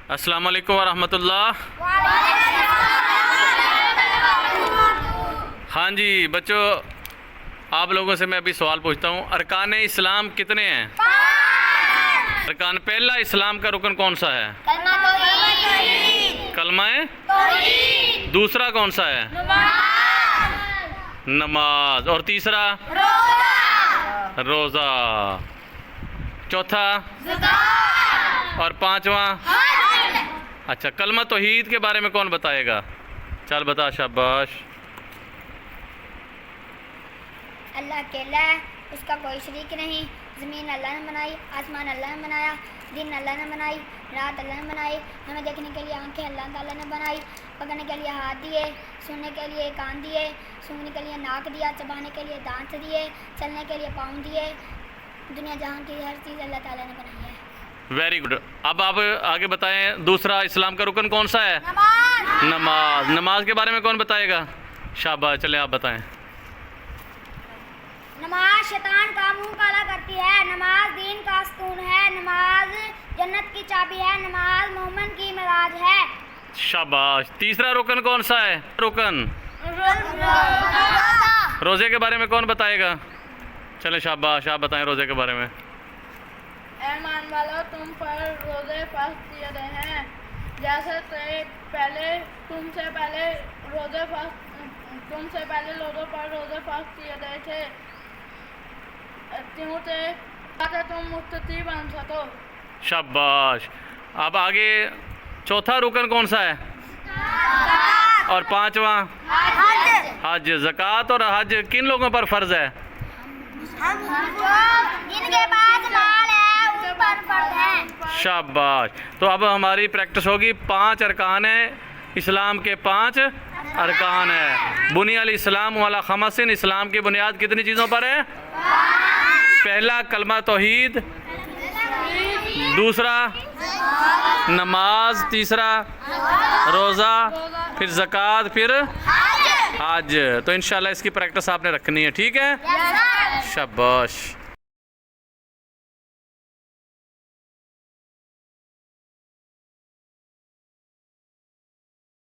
अस्सलाम वालेकुम वरहमतुल्लाह। हाँ जी बच्चों, आप लोगों से मैं अभी सवाल पूछता हूँ, अरकान इस्लाम कितने हैं? अरकान, पहला इस्लाम का रुकन कौन सा है? कलमा है। दूसरा कौन सा है? नमाज। और तीसरा? रोज़ा। चौथा? और पांचवा? अच्छा, कलमा तौहीद के बारे में कौन बताएगा? चल बता, शाबाश। अल्लाह अकेला है, उसका कोई शरीक नहीं। ज़मीन अल्लाह ने बनाई, आसमान अल्लाह ने बनाया, दिन अल्लाह ने बनाई, रात अल्लाह ने बनाई। हमें देखने के लिए आंखें अल्लाह ताला ने बनाई, पकड़ने के लिए हाथ दिए, सुनने के लिए कान दिए, सूंघने के लिए नाक दिया, चबाने के लिए दांत दिए, चलने के लिए पाँव दिए। दुनिया जहाँ की हर चीज़ अल्लाह ताला ने बनाई है। Very good. अब आप आगे बताएं, दूसरा इस्लाम का रुकन कौन सा है? नमाज। नमाज। नमाज के बारे में कौन बताएगा? शाबाश, चले आप बताएं। नमाज शैतान का मुंह काला करती है। नमाज दीन का स्तून है। नमाज जन्नत की चाबी है। नमाज मोमिन की मिराज है। शाबाश। तीसरा रुकन कौन सा है? रुकन रोज़े के बारे में कौन बताएगा? चले शाबाश, आप बताएं रोज़े के बारे में। ईमान वालों, तुम पर रोज़े फर्ज किए गए हैं, जैसे तुमसे पहले लोगों पर रोज़े फर्ज किए गए थे, ताकि तुम मुत्तकी बन सको। शाबाश। अब आगे चौथा रुकन कौन सा है? और पांचवा? हज। ज़कात और हज किन लोगों पर फ़र्ज़ है? जिनके पास माल है उन पर फर्ज है। शाबाश। तो अब हमारी प्रैक्टिस होगी। 5 अरकान है इस्लाम के, 5 अरकान है। बुनियाल इस्लाम वाला खमसिन, इस्लाम की बुनियाद कितनी चीज़ों पर है? पहला कलमा तौहीद, दूसरा नमाज, तीसरा रोज़ा, फिर ज़कात, फिर हज। तो इंशाल्लाह इसकी प्रैक्टिस आपने रखनी है, ठीक है? शाबाश।